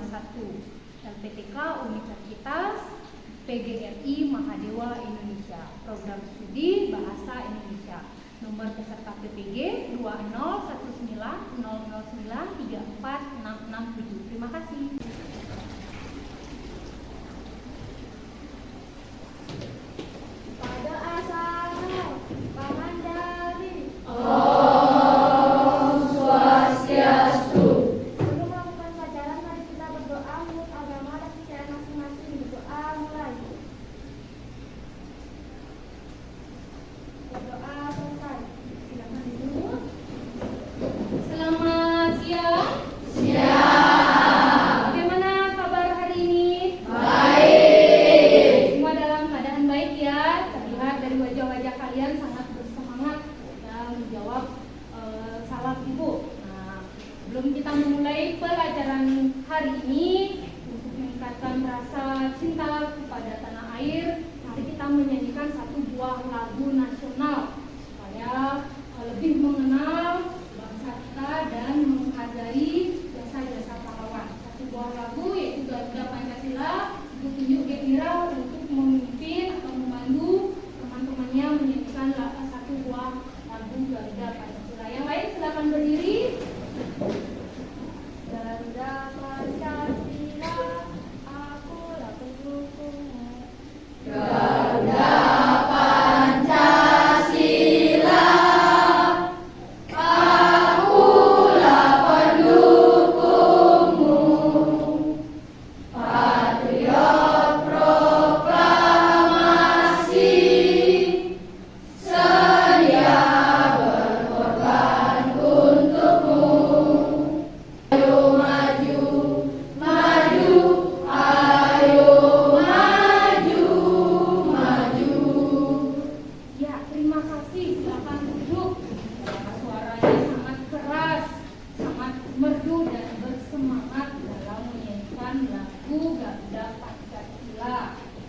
1 LPTK Universitas PGRI Mahadewa Indonesia, program studi Bahasa Indonesia. Nomor peserta PPG 2019009346667. Terima kasih. Pada asalnya Pangandaри. Om Swastiastu. Sebelum melakukan pelajaran, mari kita berdoa menurut agama dan kepercayaan masing-masing. Berdoa mulai. Berdoa selesai. Silakan dulu. Selamat siang. Siap. Bagaimana kabar hari ini? Baik. Semua dalam keadaan baik ya. Terlihat dari wajah-wajah kalian sangat bersemangat dalam menjawab salam ibu. Nah, sebelum kita memulai pelajaran hari ini, untuk meningkatkan rasa cinta kepada tanah air, mari kita menyanyikan satu buah lagu nasional supaya lebih mengenal bangsa kita dan menghargai jasa-jasa pahlawan. Satu buah lagu yaitu Garuda Pancasila, ditunjuk Gemira untuk memimpin atau membantu teman-temannya menyanyikan satu buah lagu Garuda Pancasila. Yang lain silakan berdiri. Garuda Pancasila, akulah pendukungmu. Garuda Pancasila, akulah pendukungmu. Patriot proklamasi, sedia berkorban untukmu. Ayo maju, maju, ayo maju, maju. Ya, terima kasih. Silakan duduk. Suaranya sangat keras, sangat merdu dan bersemangat dalam menyanyikan lagu Garuda Pancasila.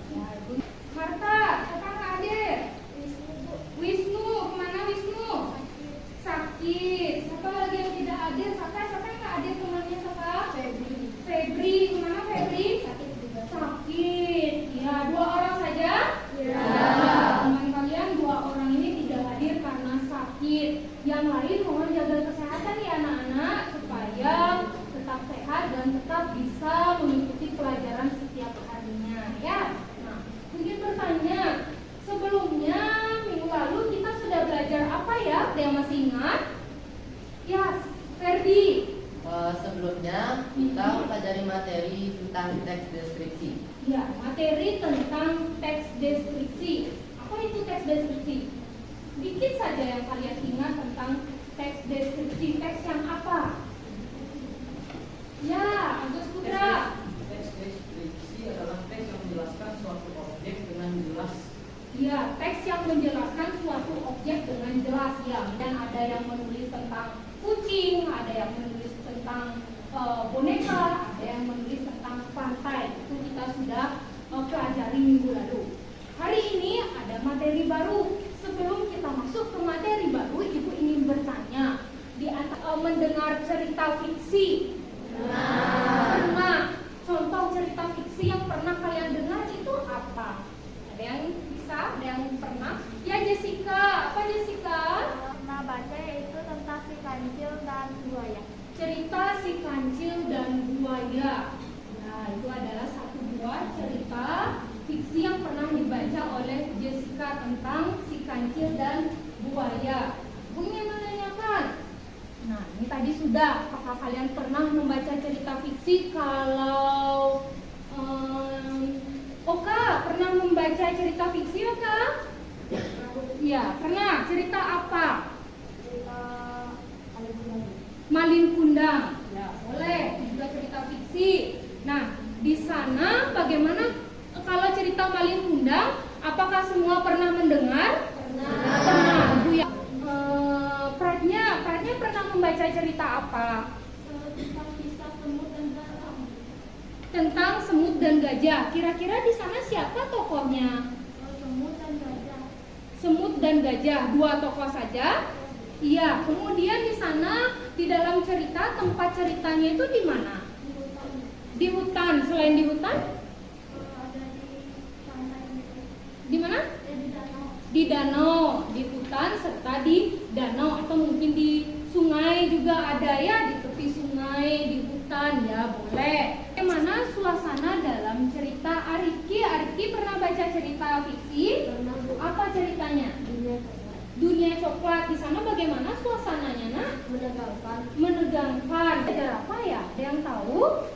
Ya, Ibu. Marta, siapa nggak hadir? Wisnu, kemana Wisnu? Sakit. Siapa lagi yang tidak hadir? Siapa yang nggak hadir temannya siapa? Febri, kemana Febri? Sakit juga. Sakit. Ya, 2 orang saja? Ya. Teman kalian 2 orang ini tidak hadir karena sakit. Yang lain mohon jaga kesehatan ya anak-anak supaya tetap sehat dan tetap bisa mengikuti pelajaran setiap harinya ya. Nah, mungkin bertanya, sebelumnya minggu lalu kita sudah belajar apa ya? Ada yang masih ingat? Ya, Ferdi. Sebelumnya kita pelajari materi tentang teks deskripsi. Ya, materi tentang teks deskripsi. Apa itu teks deskripsi? Sedikit saja yang kalian ingat tentang teks deskripsi. Teks yang apa? Ya, Agus Putra. Teks deskripsi adalah teks yang menjelaskan suatu objek dengan jelas. Ya, teks yang menjelaskan suatu objek dengan jelas ya. Dan ada yang menulis tentang kucing, ada yang menulis tentang boneka, ada yang menulis tentang pantai. Itu kita sudah pelajari minggu lalu. Hari ini ada materi baru. Sebelum kita masuk ke materi baru, Ibu ingin bertanya, mendengar cerita fiksi. Pernah. Contoh cerita fiksi yang pernah kalian dengar itu apa? Ada yang bisa? Ada yang pernah? Ya, Jessica. Apa Jessica? Pernah baca yaitu tentang si kancil dan buaya. Cerita si kancil dan buaya. Nah, itu adalah satu buah cerita fiksi yang pernah dibaca oleh Jessica tentang si kancil dan buaya. Bu ingin menanyakan. Nah, ini tadi sudah. Apakah kalian pernah membaca cerita fiksi? Kalau Oka pernah membaca cerita fiksi, Oka? Iya, pernah. Cerita apa? Cerita Malin Kundang. Ya, boleh. Juga cerita fiksi. Nah, di sana bagaimana kalau cerita Malin Kundang? Apakah semua pernah mendengar? Pernah. Bu ya. Pradnya pernah membaca cerita apa? tentang kisah semut dan gajah. Tentang semut dan gajah. Kira-kira di sana siapa tokohnya? Semut dan gajah. Semut dan gajah, 2 tokoh saja. Iya, kemudian di sana di dalam cerita tempat ceritanya itu di mana? Di hutan. Di Selain di hutan, ada di pantai gitu. di mana? Di danau. Di danau, di hutan serta di danau, atau mungkin di sungai juga ada ya, di tepi sungai, di hutan ya boleh. Bagaimana suasana dalam cerita Arifki? Arifki pernah baca cerita fiksi? Apa ceritanya? Dunia coklat. Di sana bagaimana suasananya, nak? Menegangkan. Menegangkan. Belajar apa ya? Ada yang tahu?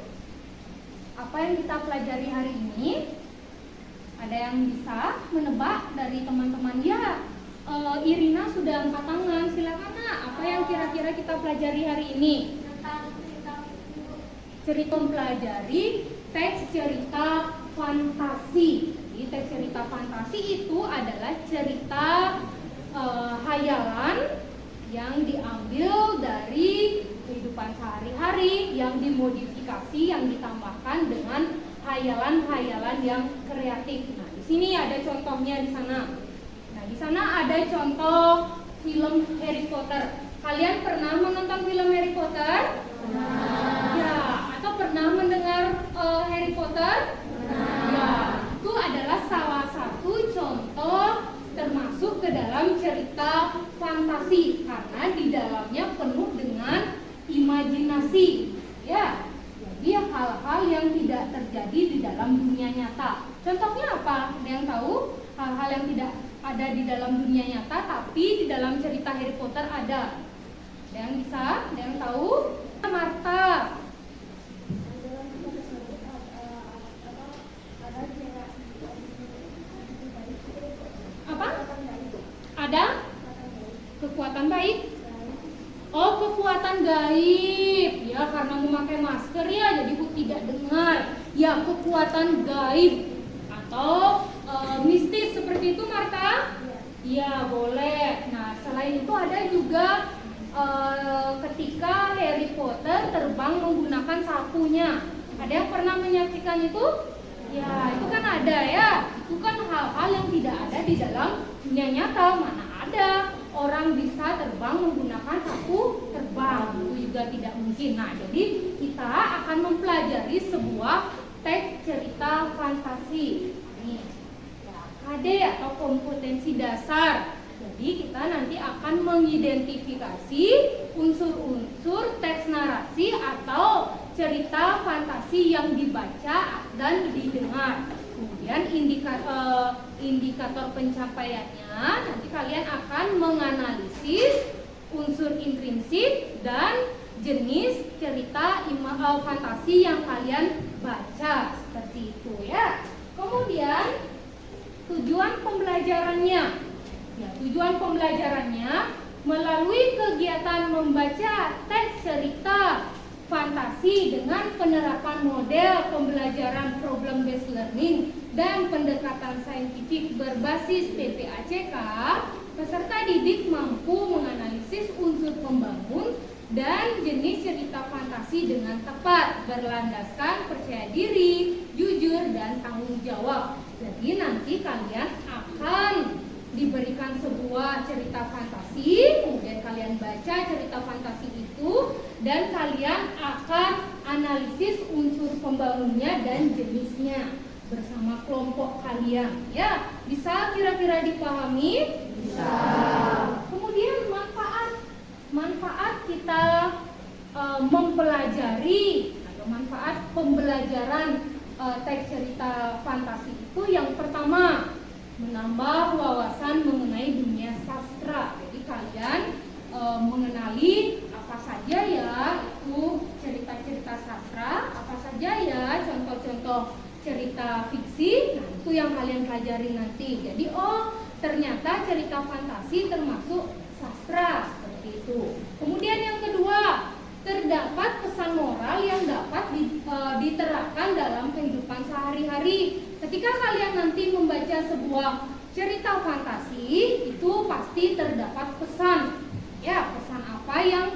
Apa yang kita pelajari hari ini? Ada yang bisa menebak dari teman-teman? Ya, Irina sudah angkat tangan. Silakan, nak. Apa yang kira-kira kita pelajari hari ini? Tentang cerita itu. Cerita mempelajari teks cerita fantasi. Jadi teks cerita fantasi itu adalah cerita hayalan yang diambil dari kehidupan sehari-hari, yang dimodifikasi, yang ditambahkan dengan hayalan-hayalan yang kreatif. Nah, di sini ada contohnya di sana. Nah, di sana ada contoh film Harry Potter. Kalian pernah menonton film Harry Potter? Pernah. Ya, atau pernah mendengar Harry Potter? Pernah. Ya, itu adalah salah satu contoh termasuk ke dalam cerita fantasi karena di dalamnya penuh dengan imajinasi. Ya, jadi hal-hal yang tidak terjadi di dalam dunia nyata. Contohnya apa? Ada yang tahu? Hal-hal yang tidak ada di dalam dunia nyata tapi di dalam cerita Harry Potter ada. Ada yang bisa? Ada yang tahu? Marta. Dalam cerita tersebut ada cewek Apa? Ada kekuatan baik. Oh, kekuatan gaib. Ya, karena memakai masker ya, jadi Bu tidak dengar. Ya, kekuatan gaib atau mistis seperti itu, Marta? Ya, boleh. Nah, selain itu ada juga ketika Harry Potter terbang menggunakan sapunya. Ada yang pernah menyaksikan itu? Ya, itu kan ada ya. Itu kan hal-hal yang tidak ada di dalam dunia nyata. Mana ada orang bisa terbang menggunakan sapu terbang. Itu juga tidak mungkin. Nah, jadi kita akan mempelajari sebuah teks cerita fantasi. Ini ya, KD atau kompetensi dasar. Jadi kita nanti akan mengidentifikasi unsur-unsur teks narasi atau cerita fantasi yang dibaca dan didengar. Kemudian indikator pencapaiannya nanti kalian akan menganalisis unsur intrinsik dan jenis cerita fantasi yang kalian baca seperti itu ya. Kemudian tujuan pembelajarannya. Ya, tujuan pembelajarannya melalui kegiatan membaca teks cerita fantasi dengan penerapan model pembelajaran problem based learning dan pendekatan saintifik berbasis PPACK, peserta didik mampu menganalisis unsur pembangun dan jenis cerita fantasi dengan tepat, berlandaskan percaya diri, jujur, dan tanggung jawab. Jadi nanti kalian akan diberikan sebuah cerita fantasi, kemudian kalian baca cerita fantasi itu dan kalian akan analisis unsur pembangunnya dan jenisnya bersama kelompok kalian. Ya, bisa kira-kira dipahami? Bisa. Kemudian manfaat kita mempelajari atau manfaat pembelajaran teks cerita fantasi itu yang pertama, menambah wawasan mengenai dunia sastra. Jadi kalian mengenali apa saja ya itu cerita-cerita sastra, apa saja ya contoh-contoh cerita fiksi. Nah, itu yang kalian pelajari nanti. Jadi ternyata cerita fantasi termasuk sastra seperti itu. Kemudian yang kedua, terdapat pesan moral yang dapat diterapkan dalam kehidupan sehari-hari. Ketika kalian nanti membaca sebuah cerita fantasi, itu pasti terdapat pesan. Ya, pesan apa yang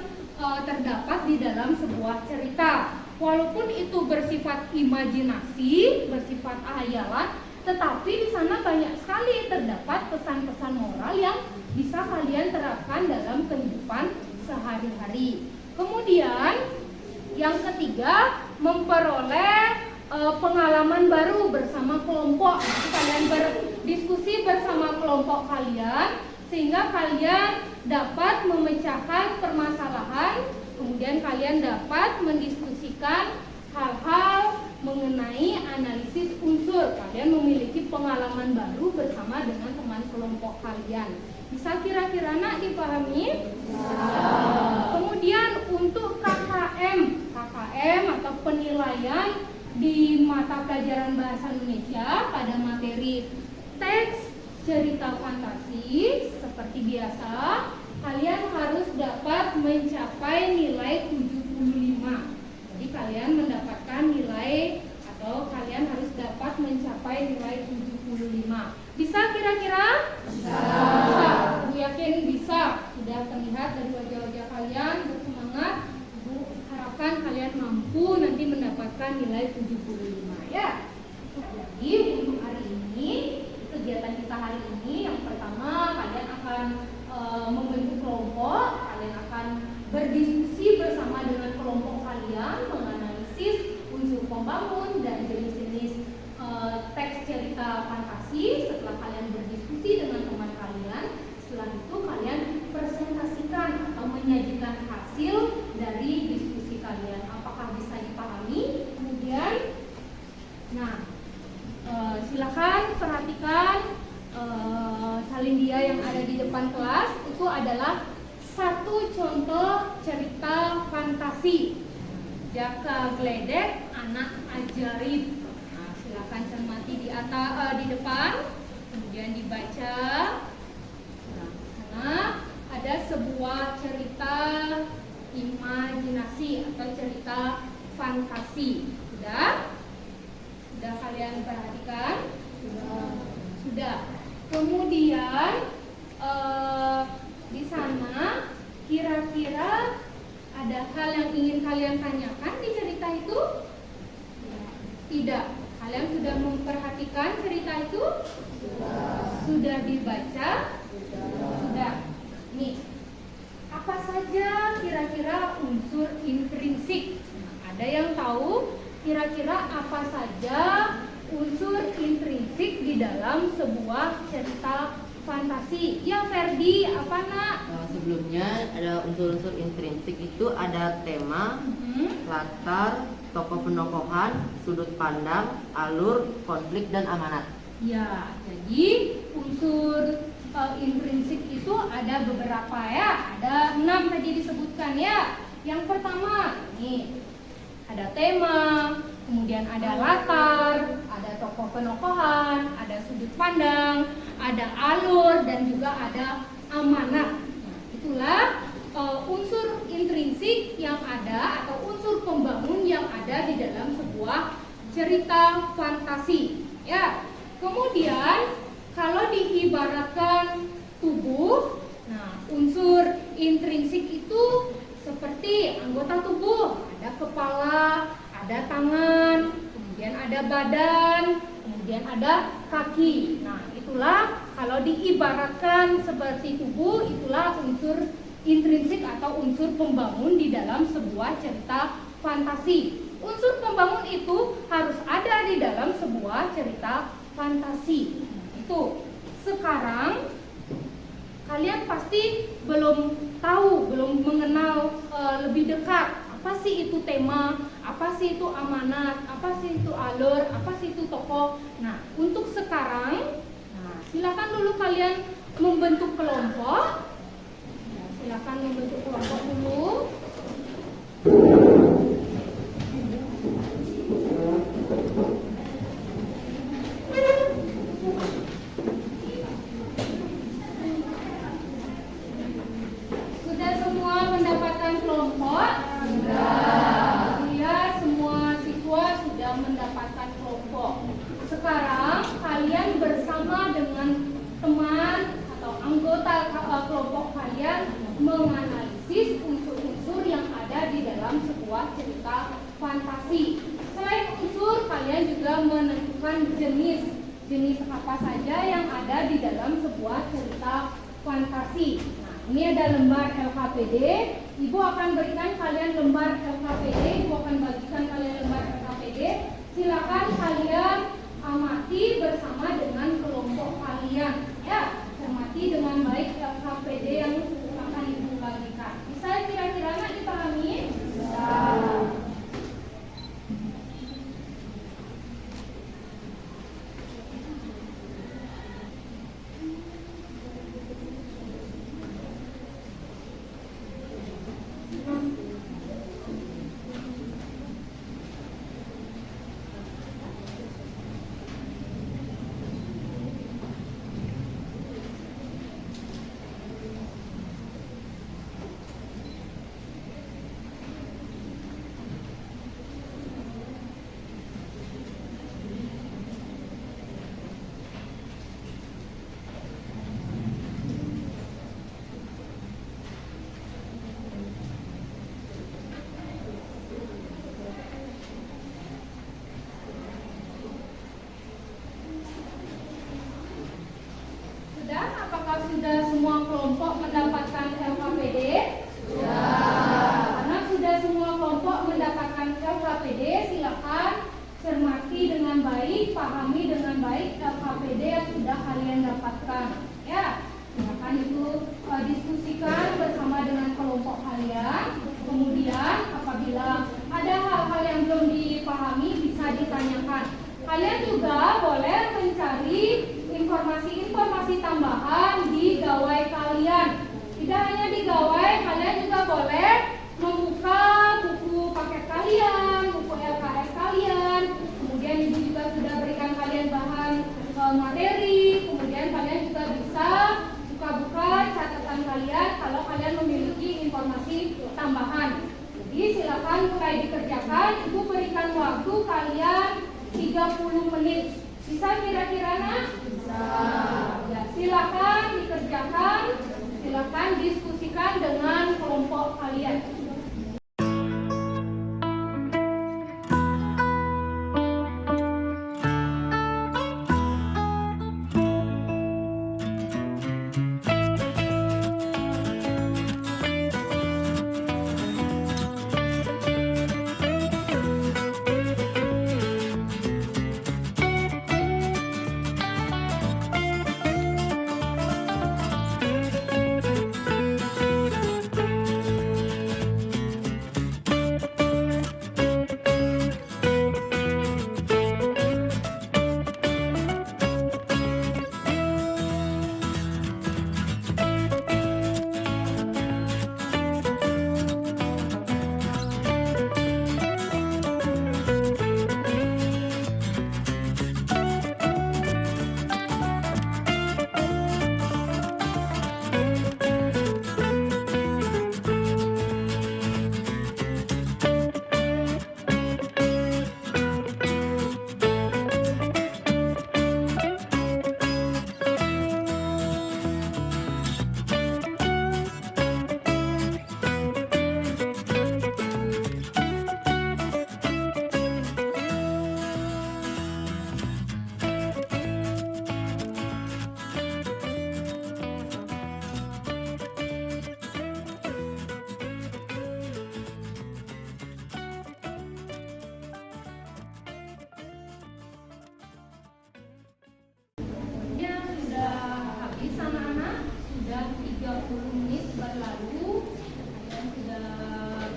terdapat di dalam sebuah cerita. Walaupun itu bersifat imajinasi, bersifat hayalan, tetapi di sana banyak sekali terdapat pesan-pesan moral yang bisa kalian terapkan dalam kehidupan sehari-hari. Kemudian yang ketiga, memperoleh pengalaman baru bersama kelompok. Jadi kalian berdiskusi bersama kelompok kalian sehingga kalian dapat memecahkan permasalahan, kemudian kalian dapat mendiskusikan hal-hal mengenai analisis unsur. Kalian memiliki pengalaman baru bersama dengan teman kelompok kalian. Bisa kira-kira nak dipahami? Kemudian untuk KKM atau penilaian di mata pelajaran bahasa Indonesia pada materi teks cerita fantasi seperti biasa, kalian harus dapat mencapai nilai 75. Jadi kalian mendapatkan nilai atau kalian harus dapat mencapai nilai 75. Bisa kira-kira? Bisa. Ibu yakin bisa. Sudah terlihat dari wajah-wajah kalian bersemangat. Ibu harapkan kalian mampu nanti mendapatkan nilai 75 ya. Jadi untuk hari ini, kegiatan kita hari ini yang pertama kalian akan membentuk kelompok, kalian akan berdiskusi bersama dengan kelompok kalian menganalisis unsur pembangun dan jenis-jenis teks cerita fantasi. Setelah kalian berdiskusi dengan teman kalian, setelah itu kalian presentasikan atau menyajikan hasil dari diskusi kalian. Apakah bisa dipahami? Kemudian, silakan perhatikan salindia yang ada di depan kelas. Itu adalah satu contoh cerita fantasi. Jaka Gledek Anak Ajaib. Nah, silakan cermati di atas, di depan, kemudian dibaca. Nah, sana ada sebuah cerita imajinasi atau cerita fantasi. Sudah kalian perhatikan? Sudah. Kemudian di sana kira-kira ada hal yang ingin kalian tanyakan di cerita itu? Tidak. Kalian sudah memperhatikan cerita itu? Sudah dibaca? Sudah. Nih, apa saja kira-kira unsur intrinsik? Ada yang tahu kira-kira apa saja unsur intrinsik di dalam sebuah cerita fantasi? Ya, Ferdi, apa nak? Sebelumnya ada unsur-unsur intrinsik itu ada tema, latar, tokoh penokohan, sudut pandang, alur, konflik, dan amanat. Ya, jadi unsur intrinsik itu ada beberapa ya. Ada 6 tadi disebutkan ya. Yang pertama, nih ada tema, kemudian ada latar, ada tokoh penokohan, ada sudut pandang, ada alur, dan juga ada amanat. Nah, itulah unsur intrinsik yang ada atau unsur pembangun yang ada di dalam sebuah cerita fantasi. Ya. Kemudian kalau diibaratkan tubuh, nah unsur intrinsik itu seperti anggota tubuh, ada kepala, ada tangan, kemudian ada badan, kemudian ada kaki. Nah, itulah kalau diibaratkan seperti tubuh, itulah unsur intrinsik atau unsur pembangun di dalam sebuah cerita fantasi. Unsur pembangun itu harus ada di dalam sebuah cerita fantasi. Itu. Sekarang kalian pasti belum tahu, belum mengenal lebih dekat apa sih itu tema, apa sih itu amanat, apa sih itu alur, apa sih itu tokoh. Nah, untuk sekarang, silakan dulu kalian membentuk kelompok. Silakan membentuk kelompok dulu. Sudah semua mendapatkan kelompok? Sudah. Ya, semua siswa sudah mendapatkan kelompok. Sekarang kalian bersama dengan teman atau anggota kelompok kalian menganalisis unsur-unsur yang ada di dalam sebuah cerita fantasi. Selain unsur, kalian juga menentukan jenis apa saja yang ada di dalam sebuah cerita fantasi. Nah, ini ada lembar LKPD. Ibu akan berikan kalian lembar LKPD. Ibu akan bagikan kalian lembar LKPD. Silakan dipahami dengan baik LKPD yang sudah kalian dapatkan. Ya, silakan itu diskusikan bersama dengan kelompok kalian. Kemudian apabila ada hal-hal yang belum dipahami bisa ditanyakan. Kalian juga boleh mencari informasi-informasi tambahan di gawai kalian. Tidak hanya di gawai, kalian juga boleh membuka buku paket kalian, buku LKS kalian. Kemudian ibu juga sudah berikan kalian bahan materi. Kemudian kalian juga bisa buka-buka catatan kalian kalau kalian memiliki informasi tambahan. Jadi silakan mulai dikerjakan. Ibu berikan waktu kalian 30 menit. Bisa kira-kira nak? Bisa. Ya, silakan dikerjakan. Silakan diskusikan dengan kelompok kalian.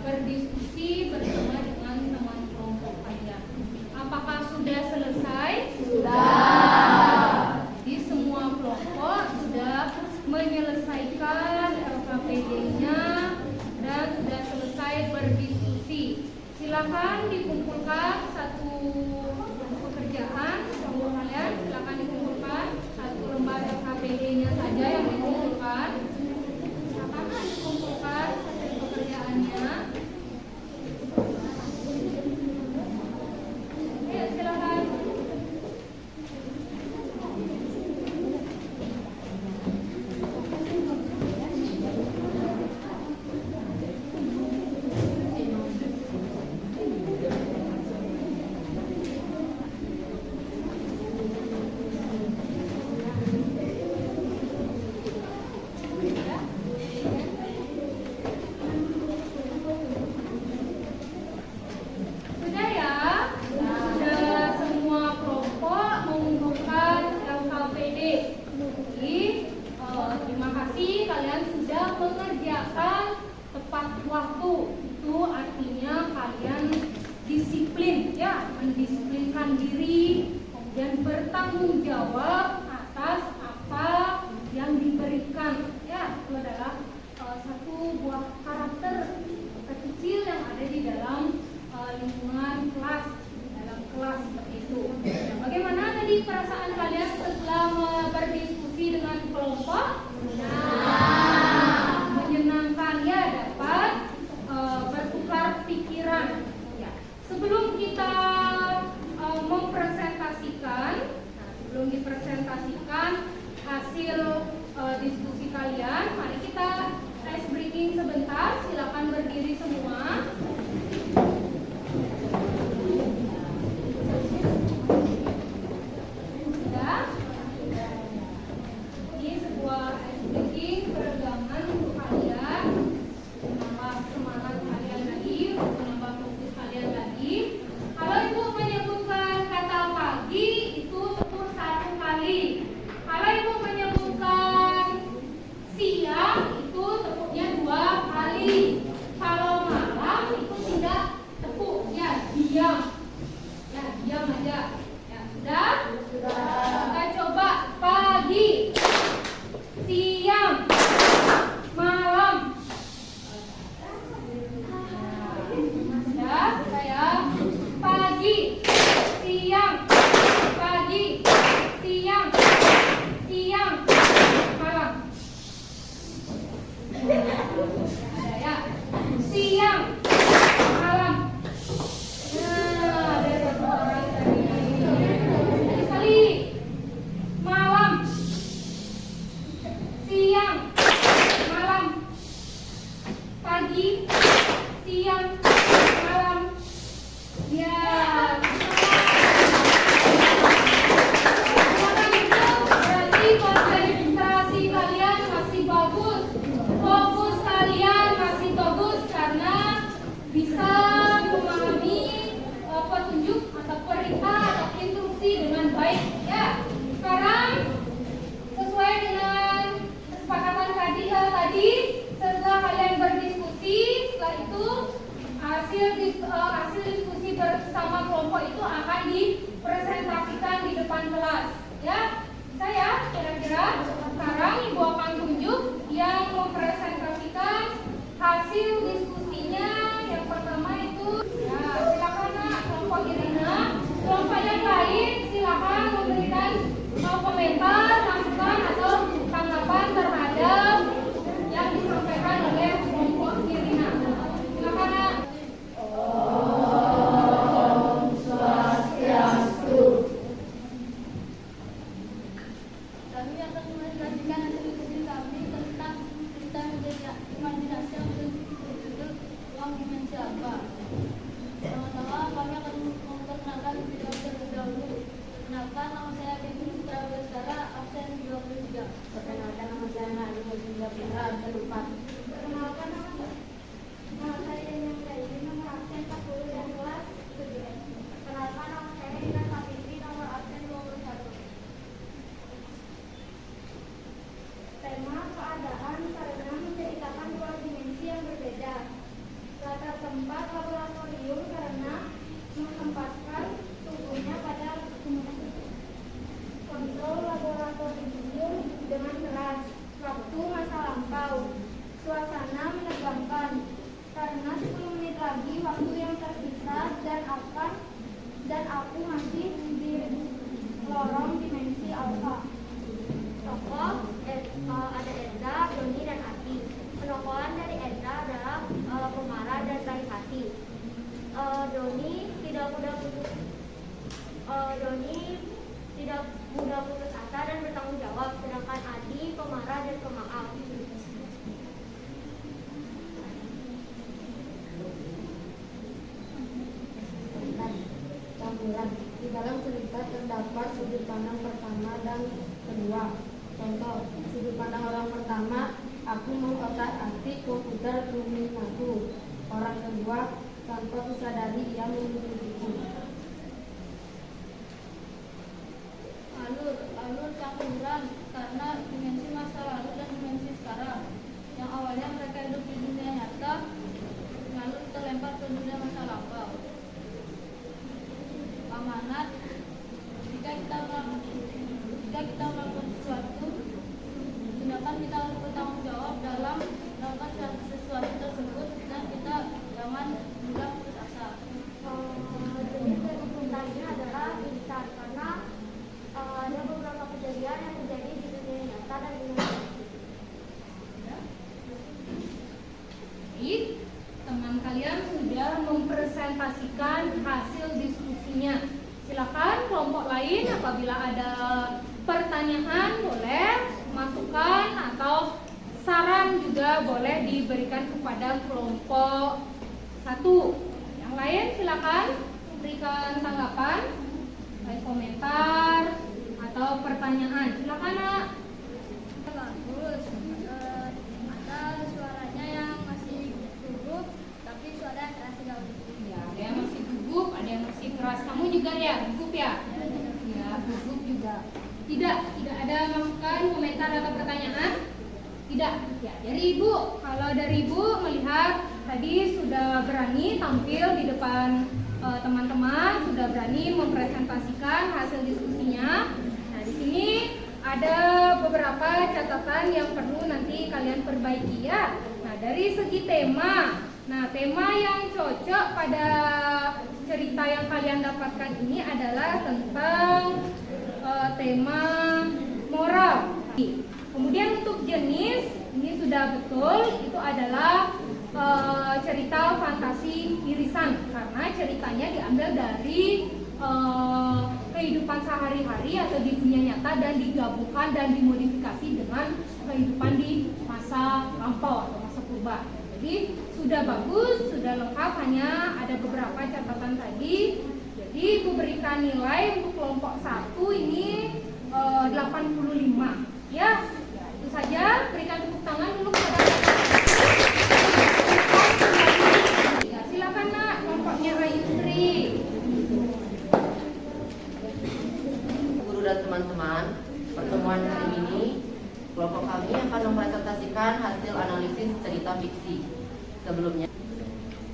Berdiskusi bersama dengan teman kelompok kalian. Apakah sudah selesai? Sudah. Jadi semua kelompok sudah menyelesaikan LKPD-nya dan sudah selesai berdiskusi. Silakan dikumpulkan satu pekerjaan kelompok kalian. Silakan dikumpulkan satu lembar LKPD-nya saja yang dikumpulkan. Silakan dikumpulkan hasil pekerjaannya. Waktu itu artinya kalian disiplin, ya, mendisiplinkan diri, kemudian bertanggung jawab atas apa yang diberikan, ya, itu adalah satu buah karakter kecil yang ada di dalam lingkungan kelas, dalam kelas seperti itu. Nah, bagaimana tadi perasaan kalian setelah berdiskusi dengan kelompok? Menyenangkan, ya, dapat bertukar pikiran. Ya. Sebelum kita mempresentasikan, sebelum dipresentasikan hasil diskusi kalian, mari kita ice breaking sebentar. Silakan berdiri semua. Sudah? Ini sebuah ice breaking hasil diskusi bersama kelompok itu akan dipresentasikan di depan kelas. Ya, bisa ya? Kira-kira sekarang Ibu akan tunjuk yang mempresentasikan hasil diskusinya. Yang pertama itu, ya silakan Nak, kelompok Irina. Kelompok yang lain silakan memberikan komentar, masukan atau tanggapan terhadap yang disampaikan oleh kelompok Irina. Silakan Nak. Om Swastiastu. Kami akan mempresentasikan hasil diskusi kami tentang cerita imajinasi yang berjudul Uang Dimensi Apa. Pertama-tama kami akan memperkenalkan diri kami terlebih dahulu. Perkenalkan, nama saya Kevin Putra Bestara, absen 23. Perkenalkan, nama saya Nadi Mujinda Putra, absen 4. Perkenalkan, nama saya yang Kaini, nomor absen 40 dan kelas 7. Perkenalkan, nama saya Ina Sapitri, nomor absen 21. Tema keadaan karena menceritakan dua dimensi yang berbeda. Latar tempat laboratorium karena menempatkan tubuhnya pada kontrol laboratorium dengan keras. Waktu masa lampau. Suasana menegangkan karena 10 menit lagi waktu yang tersisa dan aku masih di lorong dimensi alfa. Tokoh ada Enda, Doni, dan Ati. Penokohan dari Enda adalah pemarah dan baik hati. Doni tidak mudah putus asa dan bertanggung jawab, sedangkan Adi pemarah dan pemaaf. Campuran. Di dalam cerita terdapat sudut pandang pertama dan kedua. Contoh, sudut pandang orang pertama, aku mengotak-atik komputer rumit aku. Orang kedua, tanpa kusadari ia memilikiku. Alur campuran karena dimensi masa lalu dan dimensi sekarang. Yang awalnya mereka hidup di dunia nyata, lalu terlempar ke dunia masa lampau. Amanat, jika kita melakukan sesuatu, tindakan kita harus bertanggung jawab dalam melakukan sesuatu tersebut dan kita jangan mudah putus asa. Jenis dari perintahnya adalah instan karena ada beberapa kejadian yang terjadi di dunia nyata dan di dunia fiksi. Baik, teman kalian sudah mempresentasikan hasil diskusinya. Silakan kelompok lain apabila ada pertanyaan boleh, masukan atau saran juga boleh diberikan kepada kelompok 1. Yang lain silakan berikan tanggapan, baik komentar atau pertanyaan. Silakan Nak. Bagus. Ada suaranya yang masih gugup, tapi suara yang keras tidak begitu. Ya, ada yang masih gugup, ada yang masih keras. Kamu juga ya gugup ya? Ya, gugup juga. Tidak ada masukan, komentar atau pertanyaan? Tidak. Ya, dari Ibu. Kalau dari Ibu melihat tadi sudah berani tampil di depan teman-teman, sudah berani mempresentasikan hasil diskusinya. Nah, di sini ada beberapa catatan yang perlu nanti kalian perbaiki ya. Nah, dari segi tema. Nah, tema yang cocok pada cerita yang kalian dapatkan ini adalah tentang tema moral. Kemudian untuk jenis, ini sudah betul, itu adalah cerita fantasi irisan karena ceritanya diambil dari kehidupan sehari-hari atau di dunia nyata dan digabungkan dan dimodifikasi dengan kehidupan di masa lampau atau masa purba. Jadi sudah bagus, sudah lengkap, hanya ada beberapa catatan tadi. Jadi Ibu berikan nilai untuk kelompok 1 ini 85 ya. Itu saja, berikan tepuk tangan dulu kepada ya, silakan Nak, kelompoknya Ayusri. Guru dan teman-teman, pertemuan hari ini kelompok kami akan mempresentasikan hasil analisis cerita fiksi. Sebelumnya,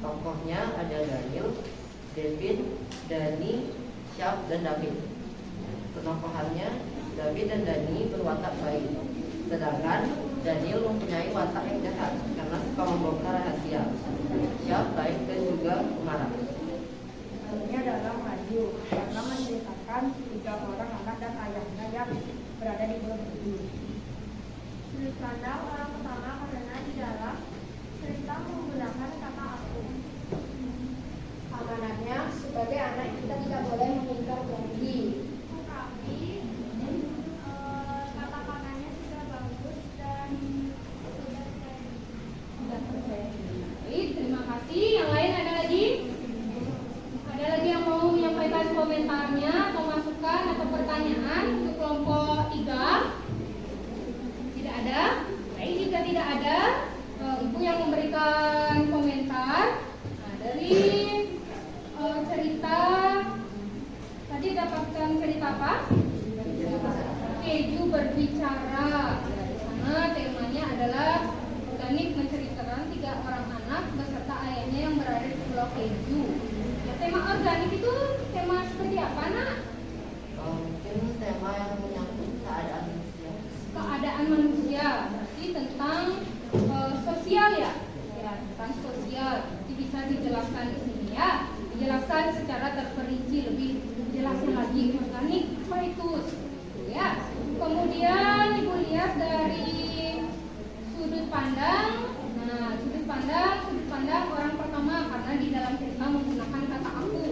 Tokohnya ada Daniel, Devin, Dani, Syaf, dan David. Penokohannya, David dan Dani berwatak baik, sedangkan Daniel mempunyai watak yang jahat karena suka membongkar rahasia. Syaf baik dan juga pemarah. Filmnya dalam maju karena menceritakan 3 orang anak dan ayahnya yang berada di Pulau Batu. Sudut pandang orang pertama karena di dalam cerita menggunakan kata aku. Amanatnya, sebagai anak kita tidak boleh mengingkar janji. Tetapi kata-katanya sudah bagus dan Sudah percaya diri. Baik, terima kasih. Yang lain ada lagi? Ada lagi yang mau menyampaikan komentarnya atau masukan atau pertanyaan untuk kelompok 3? Tidak ada? Baik, jika tidak ada, Ibu yang memberikan komentar. Nah, dari cerita tadi dapatkan cerita apa? Keju berbicara. Di sana temanya adalah organik menceritakan 3 orang anak beserta ayahnya yang berada di Pulau Keju. Ya, tema organik itu tema seperti apa, Nak? Mungkin tema yang menyangkut keadaan manusia. Keadaan manusia, berarti tentang sosial ya? Ya, tentang sosial. Jadi bisa dijelaskan di sini ya. Dijelaskan secara terperinci lebih jelasnya lagi organik apa itu ya. Kemudian Ibu lihat dari sudut pandang. Nah, sudut pandang orang pertama karena di dalam cerita menggunakan kata aku.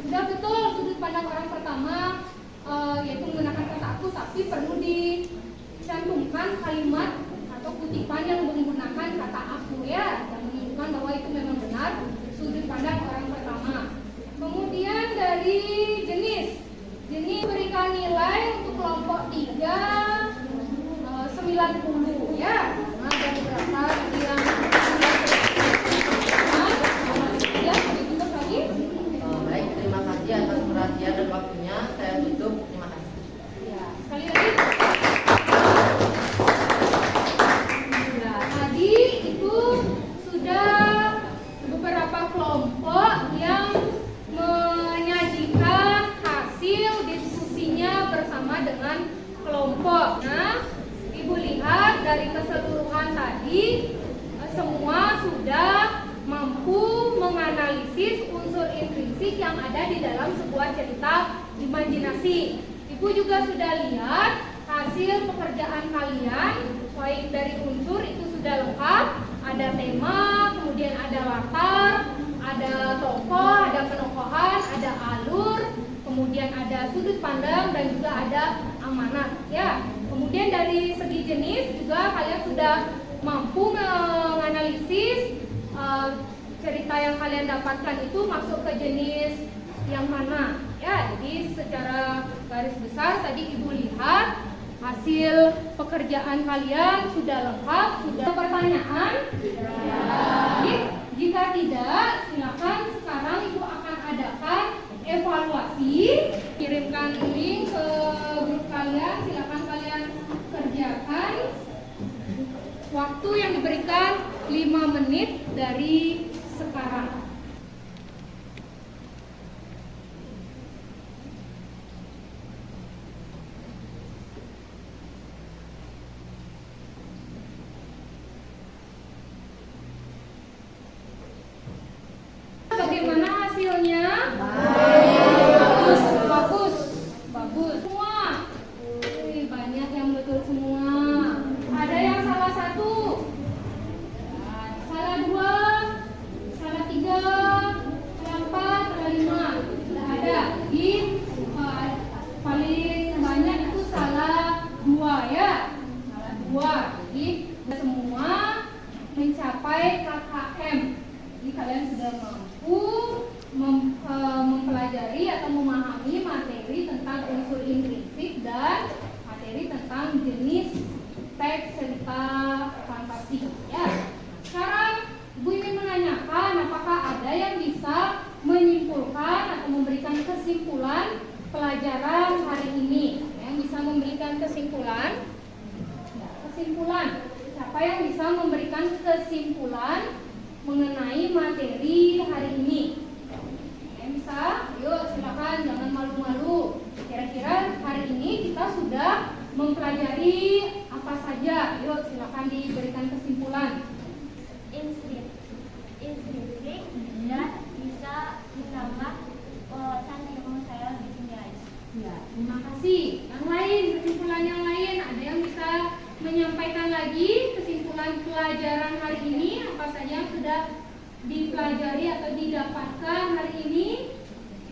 Sudah betul sudut pandang orang pertama yaitu menggunakan kata aku, tapi perlu dicantumkan kalimat atau kutipan yang menggunakan kata aku ya, yang menunjukkan bahwa itu memang benar sudut pandang orang pertama. Kemudian dari jenis berikan nilai untuk kelompok 3 90 ya. Nah, ada beberapa yang ya, ditutup lagi. Baik, terima kasih atas perhatian dan waktunya. Saya tutup. Terima kasih. Ya, sekali lagi. Ya, tadi itu sudah beberapa kelompok yang menyajikan hasil diskusinya bersama dengan kelompok. Nah, Ibu lihat dari keseluruhan tadi semua sudah mampu menganalisis unsur intrinsik yang ada di dalam sebuah cerita imajinasi. Ibu juga sudah lihat hasil pekerjaan kalian, baik dari unsur itu sudah lengkap, ada tema, kemudian ada latar, ada tokoh, ada penokohan, ada alur, kemudian ada sudut pandang dan juga ada amanat ya. Kemudian dari segi jenis juga kalian sudah mampu menganalisis cerita yang kalian dapatkan itu masuk ke jenis yang mana ya. Jadi secara garis besar tadi Ibu lihat hasil pekerjaan kalian sudah lengkap. Sudah pertanyaan? Ya. Jika tidak, silakan sekarang Ibu akan adakan evaluasi. Kirimkan link ke grup kalian, silakan kalian kerjakan. Waktu yang diberikan 5 menit dari sekarang. Bagaimana hasilnya? Bagus. Semua. Wih, banyak yang betul semua. Ada yang salah 1, salah 2, salah 3, salah 4, salah 5. Sudah ada. Jadi paling banyak itu salah 2 ya. Salah 2. Jadi semua mencapai KKM. Jadi kalian sudah mampu mempelajari atau memahami materi tentang unsur intrinsik dan materi tentang jenis teks cerita fantasi ya. Sekarang Ibu ingin menanyakan apakah ada yang bisa menyimpulkan atau memberikan kesimpulan pelajaran hari ini. Yang bisa memberikan kesimpulan? Ya, kesimpulan. Siapa yang bisa memberikan kesimpulan mengenai materi hari ini. Yang bisa, yuk silakan, jangan malu-malu. Kira-kira hari ini kita sudah mempelajari apa saja? Yuk silakan diberikan kesimpulan. Instruksi dan bisa menambah wawasan ilmu saya di sini guys. Ya, terima kasih. Yang lain, kesimpulan yang lain, ada yang bisa menyampaikan lagi kesimpulan pelajaran hari ini, apa saja yang sudah dipelajari atau didapatkan hari ini?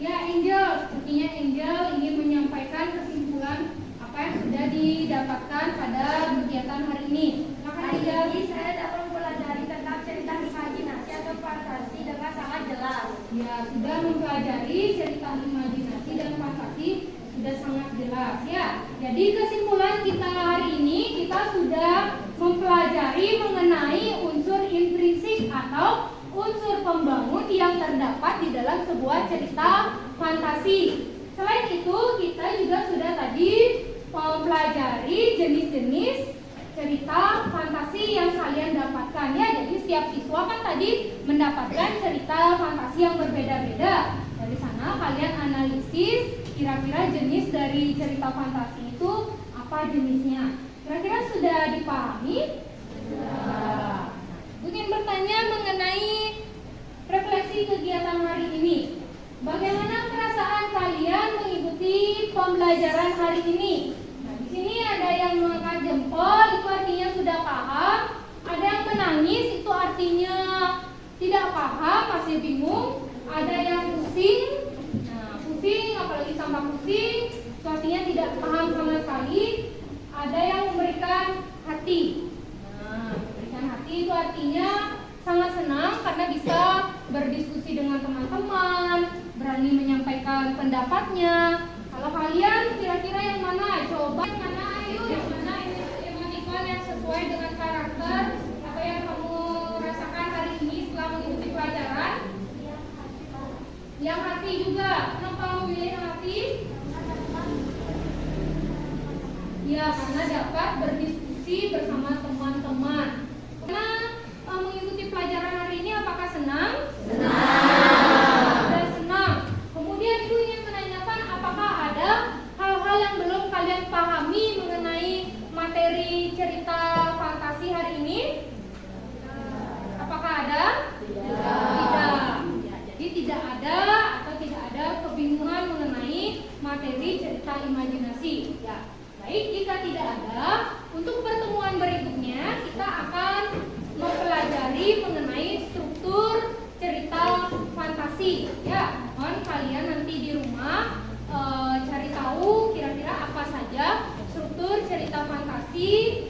Ya, Angel, sepertinya Angel ingin menyampaikan kesimpulan apa yang sudah didapatkan pada kegiatan hari ini. Silakan Angel. Hari ini saya dapat mempelajari tentang cerita imajinasi atau fantasi dengan sangat jelas. Ya, sudah mempelajari cerita imajinasi dan fantasi sudah sangat jelas ya. Jadi kesimpulan kita hari ini, kita sudah mempelajari mengenai unsur intrinsik atau unsur pembangun yang terdapat di dalam sebuah cerita fantasi. Selain itu, kita juga sudah tadi mempelajari jenis-jenis cerita fantasi yang kalian dapatkan ya. Jadi setiap siswa kan tadi mendapatkan cerita fantasi yang berbeda-beda. Dari sana kalian analisis kira-kira jenis dari cerita fantasi itu apa jenisnya. Kira-kira sudah dipahami? Sudah. Ingin bertanya mengenai refleksi kegiatan hari ini. Bagaimana perasaan kalian mengikuti pembelajaran hari ini? Nah, di sini ada yang mengangkat jempol, itu artinya sudah paham. Ada yang menangis, itu artinya tidak paham, masih bingung. Ada yang pusing, nah pusing, apalagi tambah pusing, itu artinya tidak paham sama sekali. Ada yang memberikan hati. Nah, memberikan hati itu artinya sangat senang karena bisa berdiskusi dengan teman-teman, berani menyampaikan pendapatnya. Kalau kalian kira-kira yang mana? Coba yang mana, ayo, yang mana emoticon yang sesuai dengan karakter atau yang kamu rasakan hari ini setelah mengikuti pelajaran? Yang hati juga. Kenapa memilih yang hati? Ya, karena dapat berdiskusi bersama teman-teman. Karena mengikuti pelajaran hari ini apakah senang? Senang. Sudah senang. Kemudian ibu ingin menanyakan apakah ada hal-hal yang belum kalian pahami mengenai materi cerita fantasi hari ini? Apakah ada? Tidak. Ya, jadi tidak ada atau tidak ada kebingungan mengenai materi cerita imajinasi. Ya. Baik, jika tidak ada, untuk pertemuan berikutnya kita akan mempelajari mengenai struktur cerita fantasi. Ya, mohon kalian nanti di rumah cari tahu kira-kira apa saja struktur cerita fantasi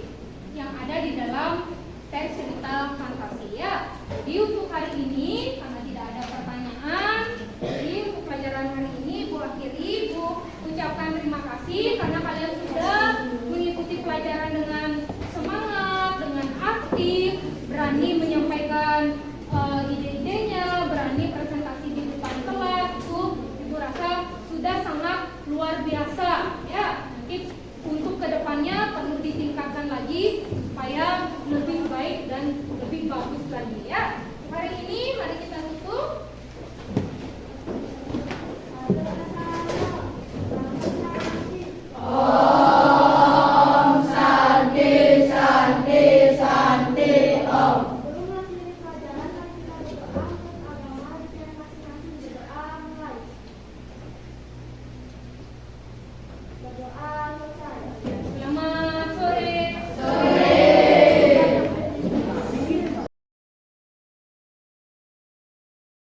yang ada di dalam teks cerita fantasi ya. Jadi untuk hari ini karena tidak ada pertanyaan, jadi untuk pelajaran hari ini Bu akhiri, Bu ucapkan terima kasih karena kalian sudah mengikuti pelajaran dengan semangat, dengan aktif, berani menyampaikan ide-idenya, berani presentasi di depan kelas. Ibu rasa sudah sangat luar biasa ya. Nanti untuk kedepannya perlu ditingkatkan lagi supaya lebih baik dan lebih bagus lagi ya. Hari ini mari